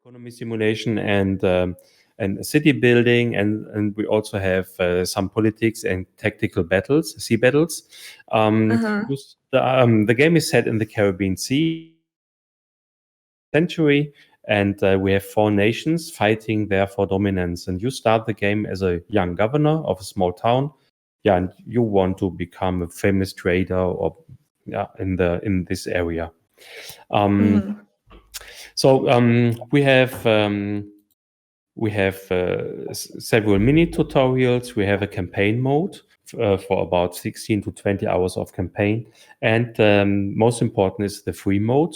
economy simulation and city building, and we also have some politics and tactical battles, sea battles. Uh-huh. The game is set in the Caribbean Sea century, and we have four nations fighting there for dominance. And you start the game as a young governor of a small town, yeah, and you want to become a famous trader or in this area. Mhm. So we have several mini tutorials. We have a campaign mode for about 16 to 20 hours of campaign, and most important is the free mode.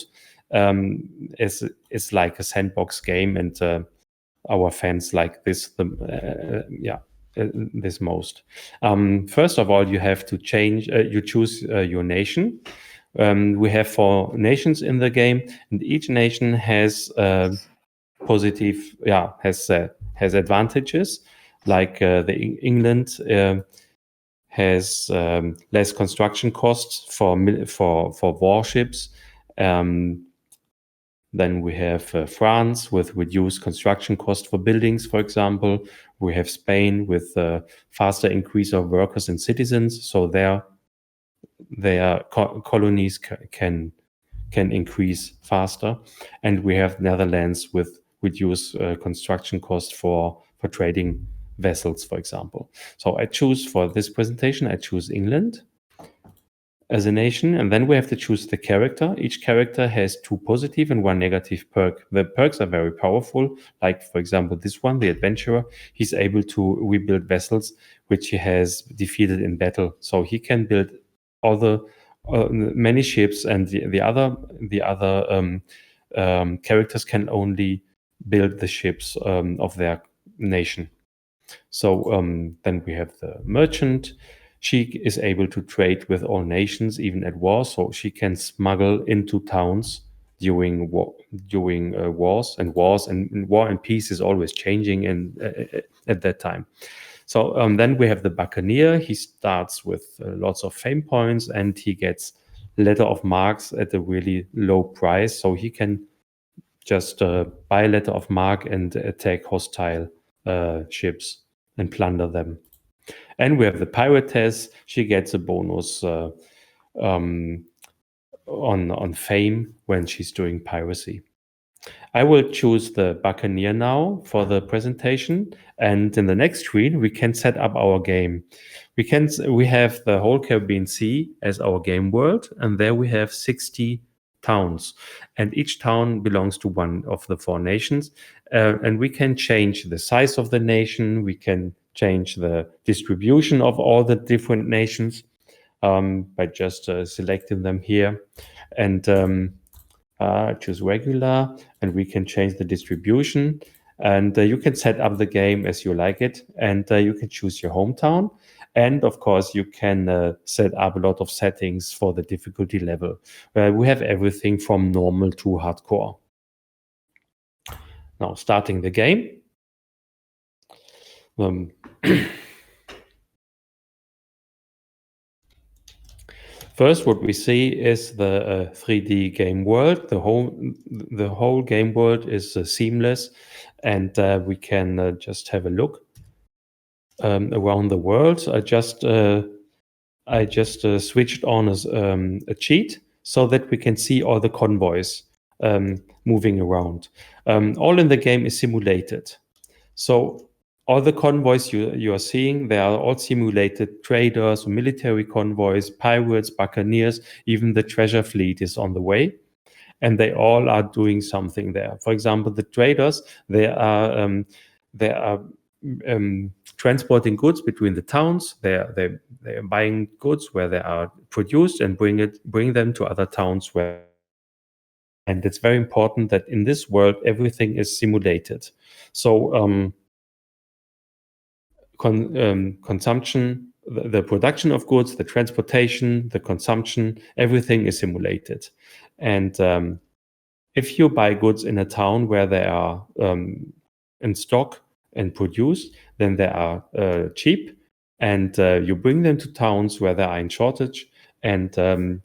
It's like a sandbox game, and our fans like this this most. First of all, you have to change. You choose your nation. We have four nations in the game, and each nation has positive, has advantages. Like England has less construction costs for warships. Then we have France with reduced construction cost for buildings, for example. We have Spain with faster increase of workers and citizens, so their colonies can increase faster. And we have Netherlands with reduced construction cost for trading vessels, for example. So I choose for this presentation, I choose England as a nation, and then we have to choose the character. Each character has two positive and one negative perk. The perks are very powerful, like for example this one, the adventurer. He's able to rebuild vessels which he has defeated in battle, so he can build other many ships, and the other characters can only build the ships of their nation. So then we have the merchant. She is able to trade with all nations, even at war. So she can smuggle into towns during wars, and war and peace is always changing at that time. So then we have the buccaneer. He starts with lots of fame points, and he gets letter of marks at a really low price. So he can just buy a letter of mark and attack hostile ships and plunder them. And we have the piratess. She gets a bonus on fame when she's doing piracy. I will choose the buccaneer now for the presentation, and in the next screen we can set up our game. We have the whole Caribbean Sea as our game world, and there we have 60 towns, and each town belongs to one of the four nations, and we can change the size of the nation. We can change the distribution of all the different nations by just selecting them here, and choose regular, and we can change the distribution, and you can set up the game as you like it, and you can choose your hometown, and of course you can set up a lot of settings for the difficulty level. We have everything from normal to hardcore. Now starting the game. First, what we see is the 3D game world. The whole game world is seamless, and we can just have a look around the world. I just switched on a cheat so that we can see all the convoys moving around. All in the game is simulated. So all the convoys you are seeing, they are all simulated traders, military convoys, pirates, buccaneers, even the treasure fleet is on the way. And they all are doing something there. For example, the traders, they are transporting goods between the towns. They are buying goods where they are produced and bring them to other towns where. And it's very important that in this world everything is simulated. So consumption, the production of goods, the transportation, the consumption, everything is simulated. And if you buy goods in a town where they are in stock and produced, then they are cheap, and you bring them to towns where they are in shortage, and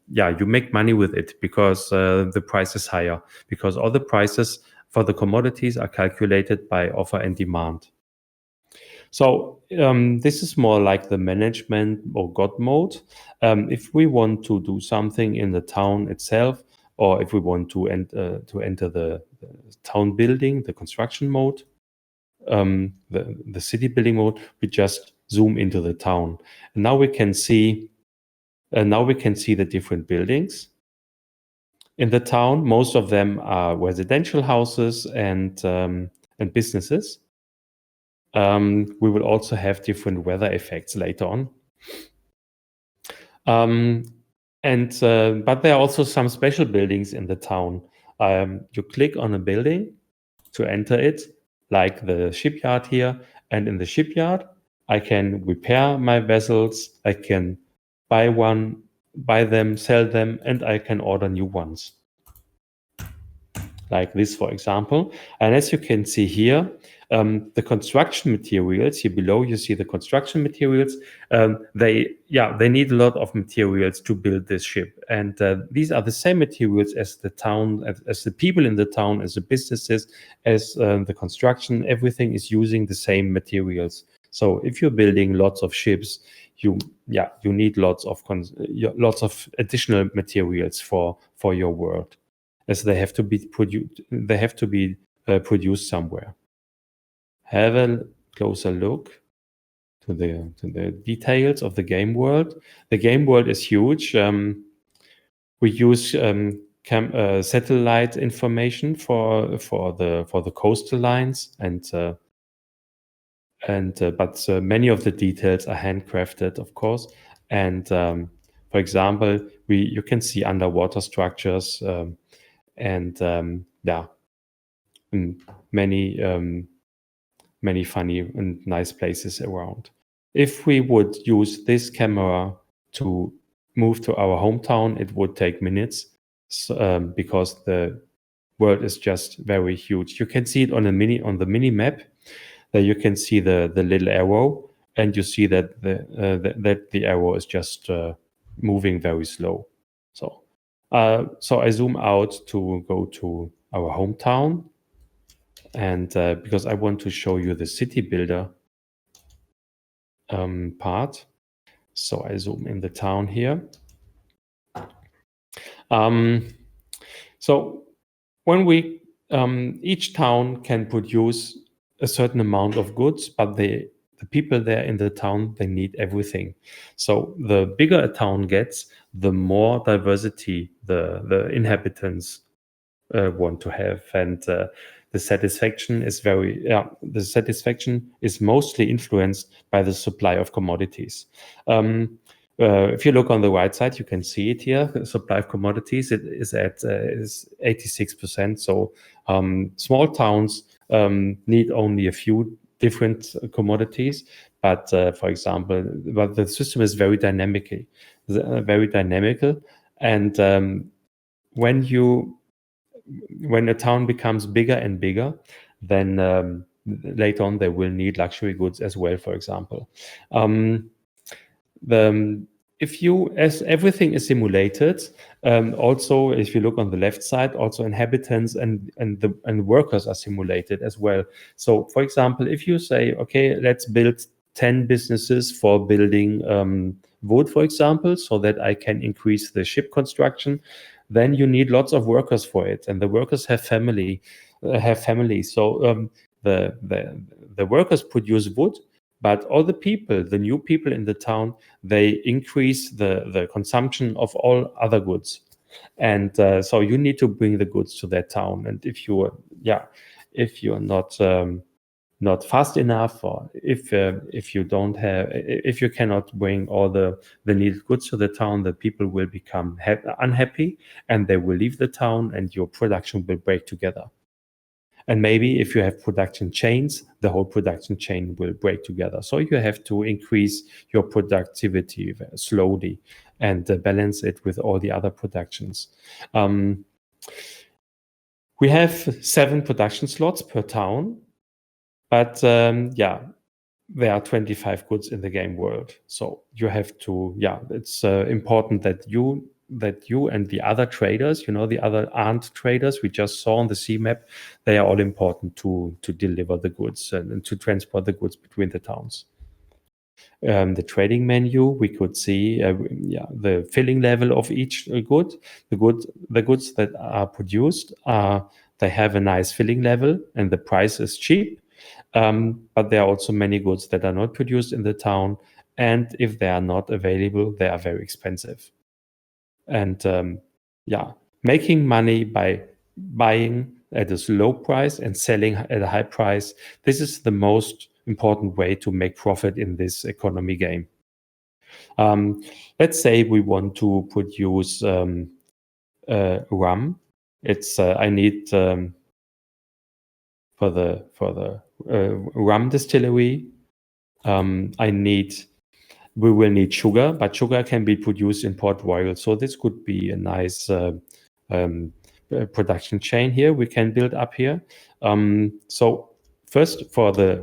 you make money with it because the price is higher, because all the prices for the commodities are calculated by offer and demand. So this is more like the management or God mode. If we want to do something in the town itself, or if we want to enter the town building, the construction mode, the city building mode, we just zoom into the town. And now we can see the different buildings in the town. Most of them are residential houses and businesses. We will also have different weather effects later on. But there are also some special buildings in the town. You click on a building to enter it, like the shipyard here. And in the shipyard, I can repair my vessels. I can buy them, sell them, and I can order new ones. Like this, for example. And as you can see here, the construction materials here below, you see the construction materials. They need a lot of materials to build this ship, and these are the same materials as the town, as the people in the town, as the businesses, as the construction. Everything is using the same materials. So if you're building lots of ships, you need lots of additional materials for your world, as they have to be produced somewhere. Have a closer look to the details of the game world. The game world is huge. We use satellite information for the coastal lines, but many of the details are handcrafted, of course. And for example, you can see underwater structures. Many funny and nice places around. If we would use this camera to move to our hometown, it would take minutes, because the world is just very huge. You can see it on the mini map. There you can see the little arrow, and you see that the arrow is just moving very slow. So I zoom out to go to our hometown, and because I want to show you the city builder part. So I zoom in the town here. So when each town can produce a certain amount of goods, but the people there in the town, they need everything. So the bigger a town gets, the more diversity the inhabitants want to have, and the satisfaction is mostly influenced by the supply of commodities. If you look on the right side, you can see it here. The supply of commodities is 86%. So small towns need only a few different commodities, but for example, the system is very dynamical, and when a town becomes bigger and bigger, then later on they will need luxury goods as well. For example, as everything is simulated, also if you look on the left side, also inhabitants and workers are simulated as well. So, for example, if you say, okay, let's build 10 businesses for building wood, for example, so that I can increase the ship construction, then you need lots of workers for it, and the workers have families. So the workers produce wood, but all the new people in the town, they increase the consumption of all other goods, and so you need to bring the goods to that town. And if you're not fast enough, or if you cannot bring all the needed goods to the town, the people will become unhappy, and they will leave the town, and your production will break together. And maybe if you have production chains, the whole production chain will break together. So you have to increase your productivity slowly and balance it with all the other productions. We have 7 production slots per town. But there are 25 goods in the game world. So you have to, it's important that you you and the other traders, the other armed traders we just saw on the sea map, they are all important to deliver the goods and to transport the goods between the towns. The trading menu, we could see the filling level of each good. The goods that are produced they have a nice filling level and the price is cheap. But there are also many goods that are not produced in the town, and if they are not available, they are very expensive. And making money by buying at a low price and selling at a high price, this is the most important way to make profit in this economy game. Let's say we want to produce rum. It's I need for the rum distillery. We will need sugar, but sugar can be produced in Port Royal. So this could be a nice production chain here we can build up here. So first for the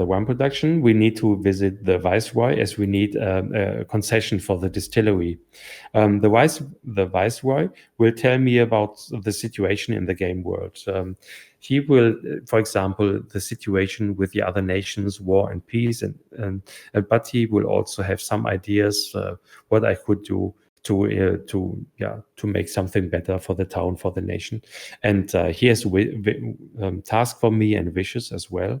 rum production, we need to visit the viceroy, as we need a concession for the distillery. The viceroy will tell me about the situation in the game world. He will, for example, the situation with the other nations, war and peace, but he will also have some ideas what I could do to make something better for the town, for the nation. And he has task for me and wishes as well.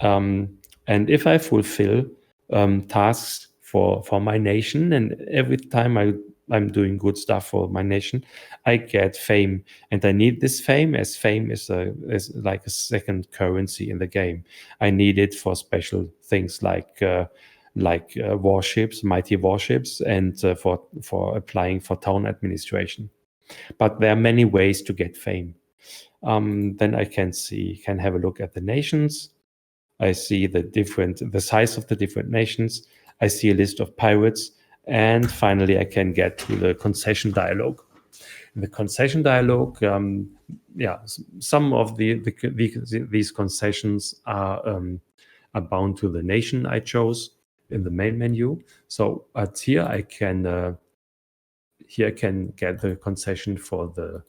And if I fulfill tasks for my nation, and every time I'm doing good stuff for my nation, I get fame, and I need this fame, as fame is like a second currency in the game. I need it for special things like warships, mighty warships, and for applying for town administration. But there are many ways to get fame. Then I can have a look at the nations. I see the size of the different nations. I see a list of pirates, and finally I can get to the concession dialogue. In the concession dialogue, some of these concessions are bound to the nation I chose in the main menu. So here I can get the concession for the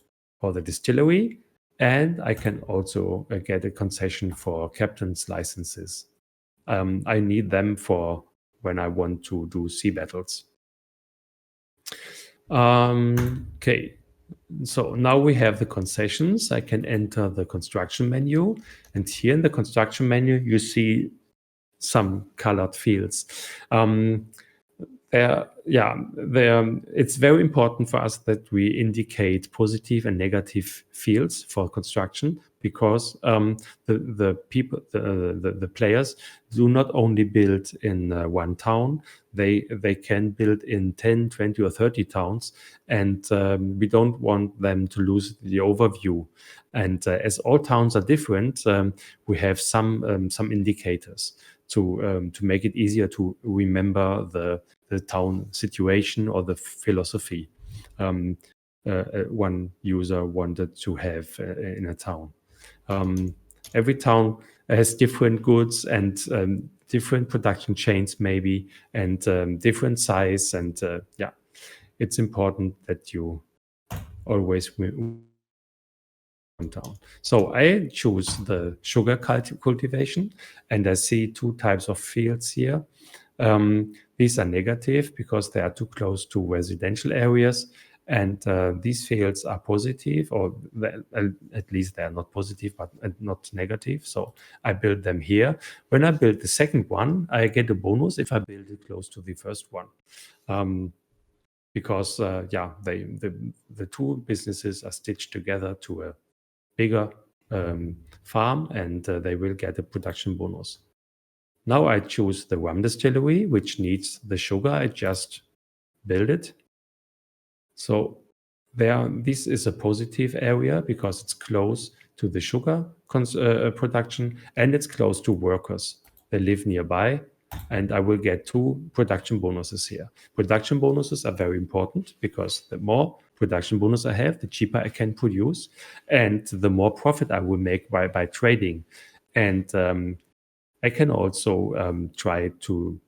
distillery, and I can also get a concession for captain's licenses. I need them for when I want to do sea battles. Okay, so now we have the concessions. I can enter the construction menu, and here in the construction menu you see some colored fields. It's very important for us that we indicate positive and negative fields for construction, because the players do not only build in one town, they can build in 10, 20 or 30 towns, and we don't want them to lose the overview. And as all towns are different, we have some indicators to make it easier to remember the town situation or the philosophy one user wanted to have in a town. Every town has different goods and different production chains maybe, and different size, and it's important that you always town. So I choose the sugar cultivation, and I see two types of fields here. These are negative because they are too close to residential areas, and these fields are positive, or at least they are not positive but not negative. So I build them here. When I build the second one, I get a bonus if I build it close to the first one. Because the two businesses are stitched together to a bigger farm, and they will get a production bonus. Now I choose the rum distillery, which needs the sugar. I just build it. So this is a positive area because it's close to the sugar production, and it's close to workers. They live nearby, and I will get 2 production bonuses here. Production bonuses are very important because the more production bonus I have, the cheaper I can produce, and the more profit I will make by trading. And I can also try to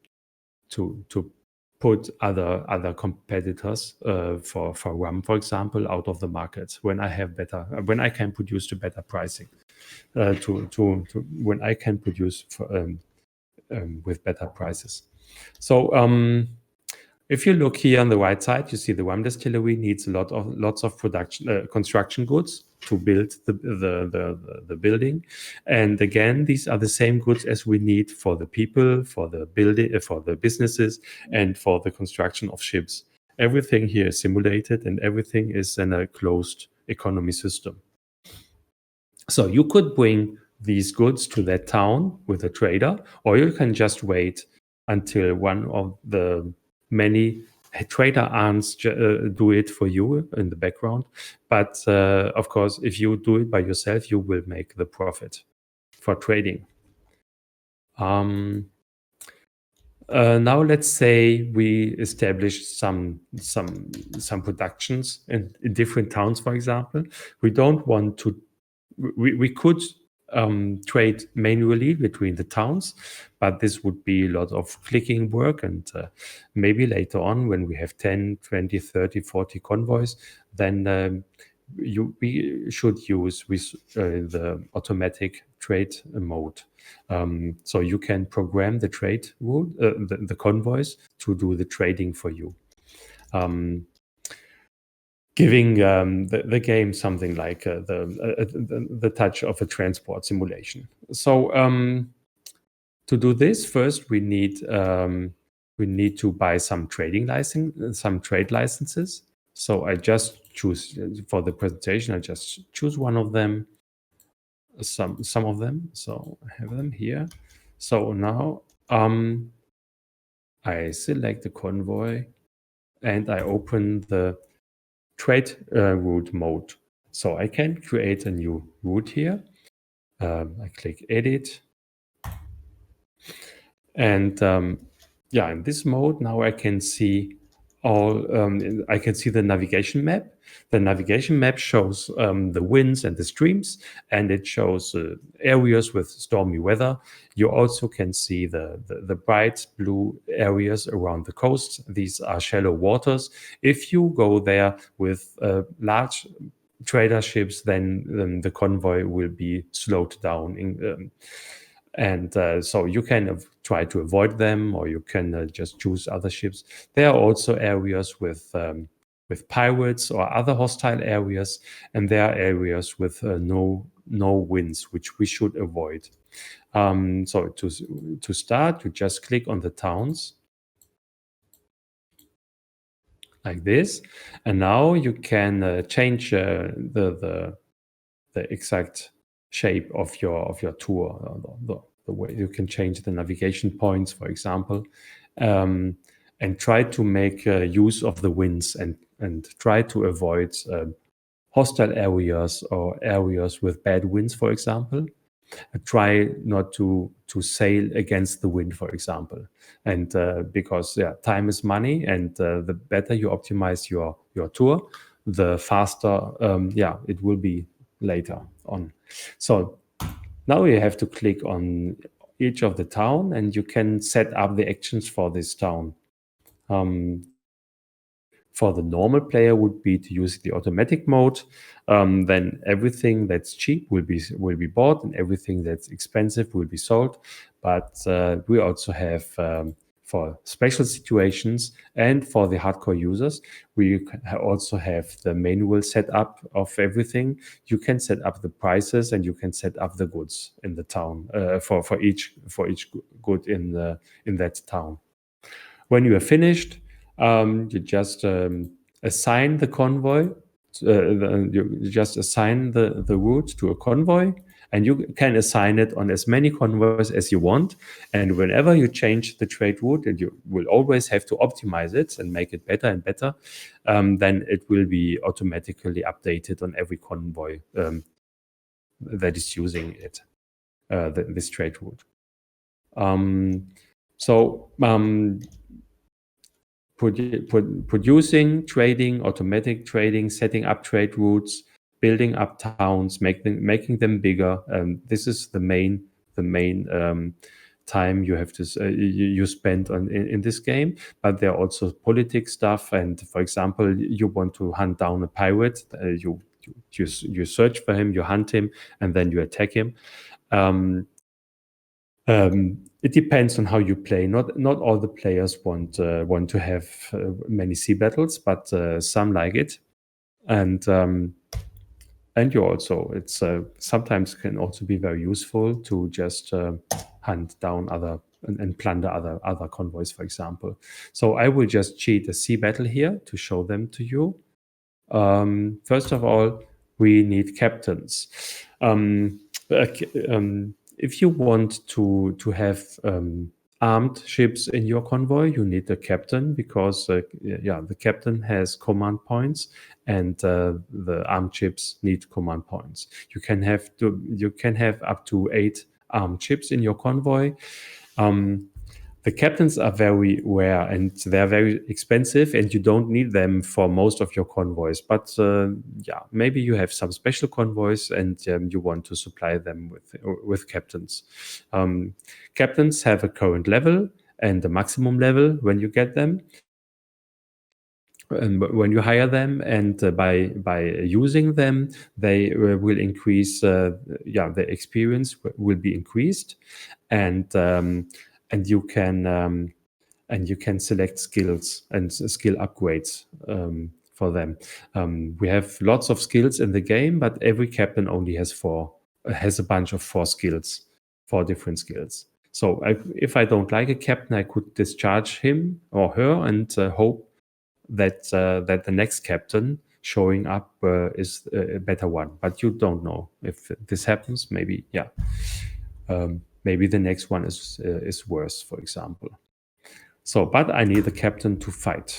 put other competitors for rum, for example, out of the market when when I can produce to better pricing, when I can produce with better prices. So if you look here on the right side, you see the rum distillery needs lots of production construction goods to build the building, and again, these are the same goods as we need for the people, for the building, for the businesses, and for the construction of ships. Everything here is simulated, and everything is in a closed economy system. So you could bring these goods to that town with a trader, or you can just wait until one of the many trader arms do it for you in the background. But of course, if you do it by yourself, you will make the profit for trading. Now let's say we establish some productions in different towns, for example. We don't want to we could trade manually between the towns, but this would be a lot of clicking work, and maybe later on when we have 10, 20, 30, 40 convoys, then we should use the automatic trade mode. So you can program the trade route, the convoys to do the trading for you. Giving the game something like the touch of a transport simulation. So to do this, first we need to buy some trade licenses. So I just choose for the presentation. I just choose one of them, some of them. So I have them here. So now I select the convoy and I open the trade route mode. So I can create a new route here. I click edit. And in this mode, now I can see I can see the navigation map. The navigation map shows the winds and the streams, and it shows areas with stormy weather. You also can see the bright blue areas around the coast. These are shallow waters. If you go there with large trader ships, then the convoy will be slowed down. So you can try to avoid them, or you can just choose other ships. There are also areas with pirates or other hostile areas, and there are areas with no winds, which we should avoid. So to start, you just click on the towns like this, and now you can change the exact shape of your tour, the way you can change the navigation points, for example, and try to make use of the winds and try to avoid hostile areas or areas with bad winds, for example. Try not to sail against the wind, for example, and because time is money, and the better you optimize your tour, the faster it will be later on. So now you have to click on each of the town, and you can set up the actions for this town. For the normal player would be to use the automatic mode. Then everything that's cheap will be bought, and everything that's expensive will be sold. But we also have for special situations and for the hardcore users, we also have the manual setup of everything. You can set up the prices, and you can set up the goods in the town for each good in that town. When you are finished, you just assign the convoy. You just assign the route to a convoy, and you can assign it on as many convoys as you want. And whenever you change the trade route, and you will always have to optimize it and make it better and better, then it will be automatically updated on every convoy that is using it, this trade route. Producing, trading, automatic trading, setting up trade routes, building up towns, making them bigger. This is the main the main time you have to you spend on in this game. But there are also politics stuff, and for example, you want to hunt down a pirate, you search for him, you hunt him, and then you attack him. It depends on how you play. Not all the players want to have many sea battles, but some like it, and you also, it's sometimes can also be very useful to just hunt down other and plunder other convoys, for example. So I will just cheat a sea battle here to show them to you. First of all, we need captains. If you want to have armed ships in your convoy, you need a captain, because the captain has command points, and the armed ships need command points. You can have up to 8 armed ships in your convoy. The captains are very rare, and they're very expensive, and you don't need them for most of your convoys. But maybe you have some special convoys, and you want to supply them with captains. Captains have a current level and a maximum level when you get them. And when you hire them, and by using them, they will increase. The experience will be increased, and you can select skills and skill upgrades for them. We have lots of skills in the game, but every captain only has a bunch of 4 skills, 4 different skills. So if I don't like a captain, I could discharge him or her and hope that the next captain showing up is a better one. But you don't know if this happens. Maybe maybe the next one is worse, for example. So, but I need the captain to fight.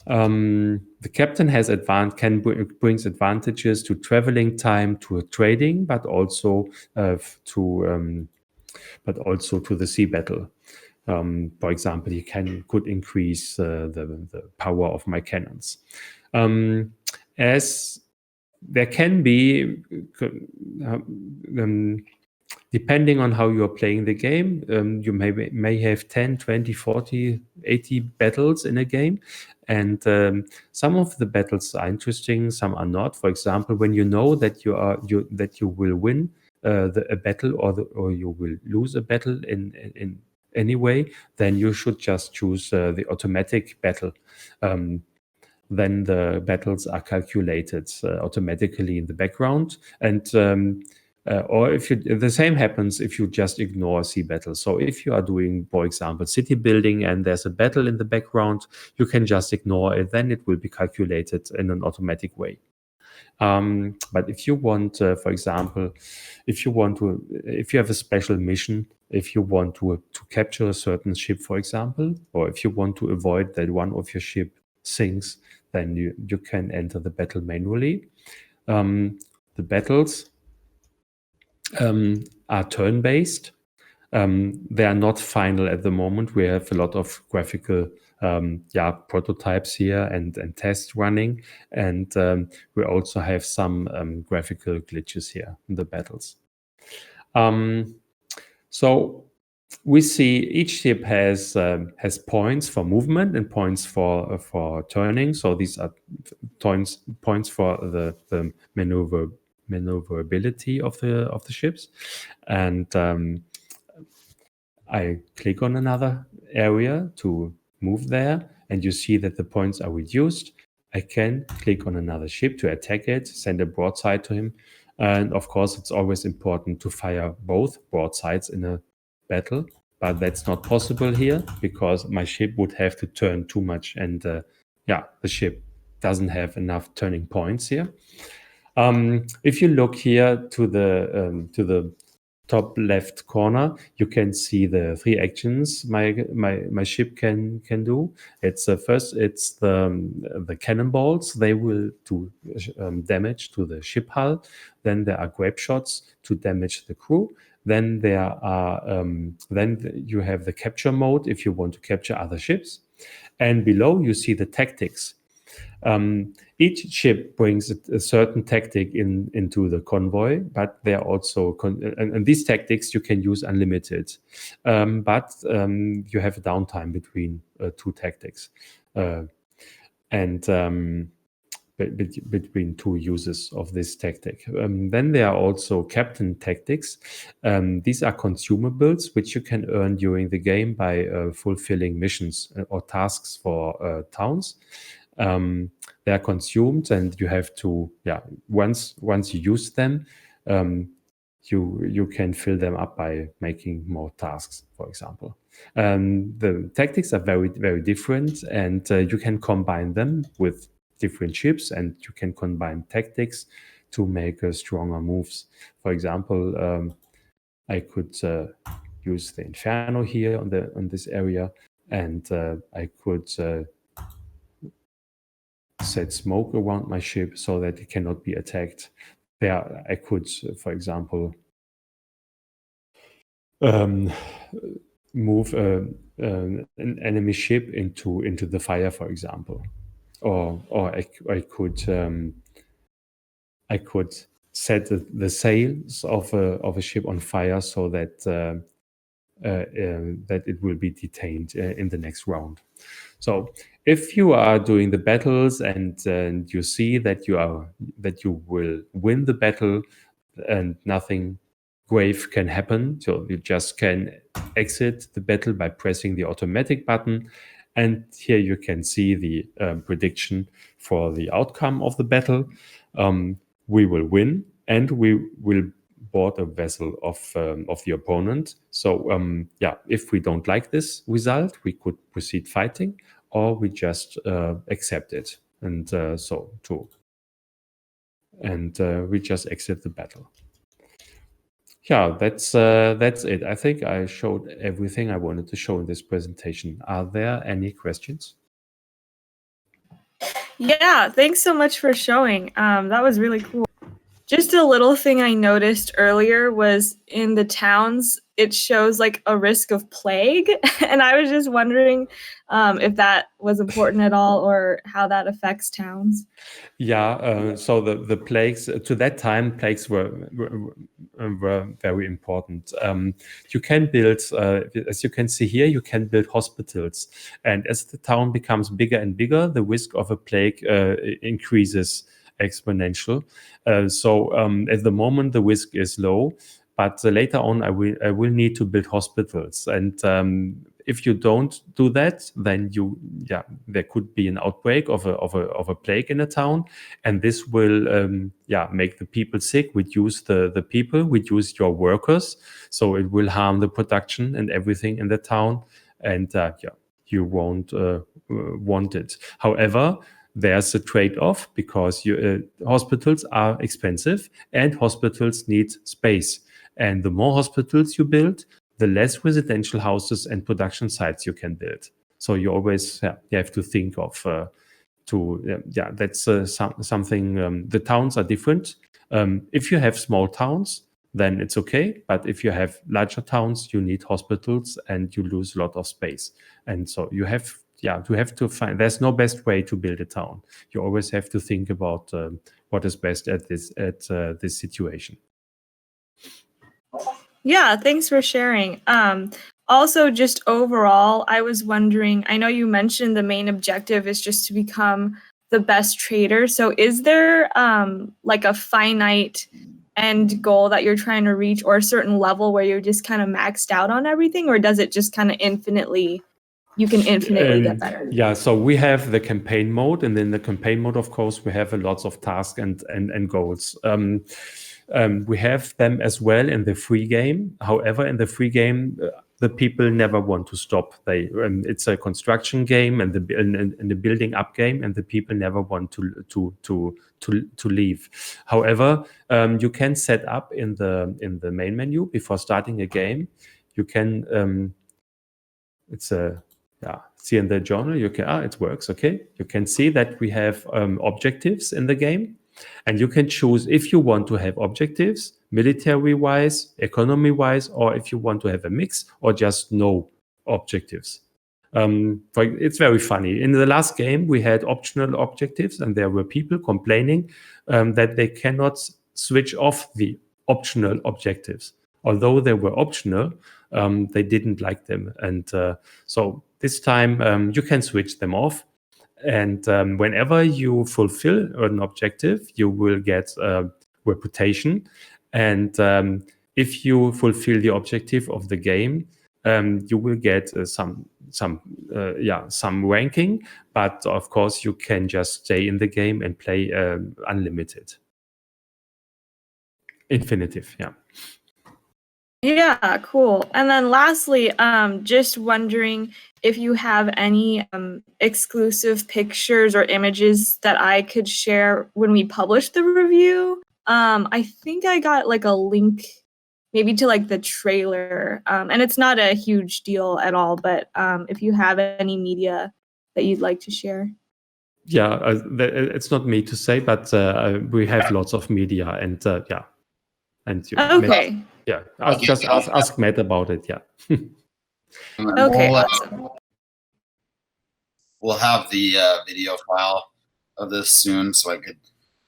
The captain brings advantages to traveling time, to trading, but also to the sea battle. For example, he could increase the power of my cannons. As there can be, depending on how you are playing the game, you may have 10, 20, 40, 80 battles in a game. And some of the battles are interesting, some are not. For example, when you know that you will win a battle, or you will lose a battle in any way, then you should just choose the automatic battle. Then the battles are calculated automatically in the background, and or the same happens if you just ignore sea battle. So if you are doing, for example, city building, and there's a battle in the background, you can just ignore it. Then it will be calculated in an automatic way. But if you want, for example, if you have a special mission, if you want to capture a certain ship, for example, or if you want to avoid that one of your ship sinks, then you can enter the battle manually. The battles are turn-based. They are not final at the moment. We have a lot of graphical prototypes here and tests running, and we also have some graphical glitches here in the battles. So we see each ship has points for movement and points for turning. So these are points for the maneuverability of the ships, and I click on another area to move there, and you see that the points are reduced. I can click on another ship to attack it, send a broadside to him. And of course, it's always important to fire both broadsides in a battle, but that's not possible here because my ship would have to turn too much, and the ship doesn't have enough turning points here. If you look here to the top left corner, you can see the 3 actions my ship can do. It's first, it's the cannonballs. They will do damage to the ship hull. Then there are grape shots to damage the crew. Then there are then you have the capture mode if you want to capture other ships. And below you see the tactics. Each ship brings a certain tactic into the convoy, but they're also and these tactics you can use unlimited, but you have a downtime between two tactics, and between two uses of this tactic. Then there are also captain tactics. These are consumables which you can earn during the game by fulfilling missions or tasks for towns. They are consumed, and you have to, once you use them, you can fill them up by making more tasks, for example. The tactics are very, very different, and you can combine them with different ships, and you can combine tactics to make stronger moves. For example, I could use the Inferno here on this area, and I could set smoke around my ship so that it cannot be attacked. There, I could, for example, move an enemy ship into the fire, for example, or I could set the sails of a ship on fire so that that it will be detained in the next round. So if you are doing the battles and you see that you will win the battle and nothing grave can happen, so you just can exit the battle by pressing the automatic button. And here you can see the prediction for the outcome of the battle. We will win, and we will board a vessel of the opponent. So if we don't like this result, we could proceed fighting, or we just accept it, and we just exit the battle. Yeah, that's it. I think I showed everything I wanted to show in this presentation. Are there any questions? Yeah, thanks so much for showing. That was really cool. Just a little thing I noticed earlier was in the towns, it shows like a risk of plague. And I was just wondering if that was important at all or how that affects towns. Yeah, so the plagues, to that time, plagues were very important. You can build, as you can see here, you can build hospitals. And as the town becomes bigger and bigger, the risk of a plague increases exponential. So at the moment, the risk is low, but later on, I will need to build hospitals. And if you don't do that, then there could be an outbreak of a plague in a town, and this will make the people sick, reduce the people, reduce your workers, so it will harm the production and everything in the town, and you won't want it. However, there's a trade-off, because hospitals are expensive and hospitals need space. And the more hospitals you build, the less residential houses and production sites you can build. So you always you have to think of that's something. The towns are different. If you have small towns, then it's okay. But if you have larger towns, you need hospitals and you lose a lot of space. And so you have to find. There's no best way to build a town. You always have to think about what is best at this situation. Yeah, thanks for sharing. Also, just overall, I was wondering, I know you mentioned the main objective is just to become the best trader. So is there like a finite end goal that you're trying to reach, or a certain level where you're just kind of maxed out on everything, or does it just kind of you can infinitely get better? Yeah, so we have the campaign mode, and in the campaign mode, of course, we have lots of tasks and goals. We have them as well in the free game. However, in the free game, the people never want to stop. It's a construction game and the building up game, and the people never want to leave. However, you can set up in the main menu before starting a game. You can see in the journal, you can, it works, okay. You can see that we have objectives in the game, and you can choose if you want to have objectives, military-wise, economy-wise, or if you want to have a mix, or just no objectives. It's very funny. In the last game, we had optional objectives, and there were people complaining that they cannot switch off the optional objectives. Although they were optional, they didn't like them. And so this time you can switch them off. And whenever you fulfill an objective, you will get reputation. And if you fulfill the objective of the game, you will get some ranking. But of course, you can just stay in the game and play unlimited, infinitive. Yeah. Yeah, cool. And then lastly, just wondering if you have any exclusive pictures or images that I could share when we publish the review. I think I got like a link maybe to like the trailer, and it's not a huge deal at all, but if you have any media that you'd like to share. Yeah, it's not me to say, but we have lots of media, and yeah. And you Okay. ask Matt about it. Yeah. Okay, awesome. We'll have the video file of this soon, so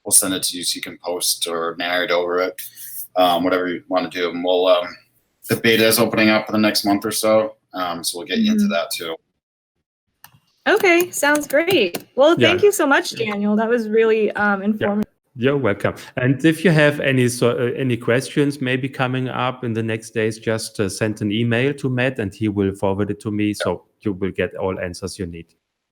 we'll send it to you so you can post or narrate over it, whatever you want to do. And we'll the beta is opening up in the next month or so, so we'll get you into that too. Okay, sounds great. Well, thank you so much, Daniel. That was really informative. You're welcome. And if you have any questions maybe coming up in the next days, just send an email to Matt and he will forward it to me. So you will get all answers you need.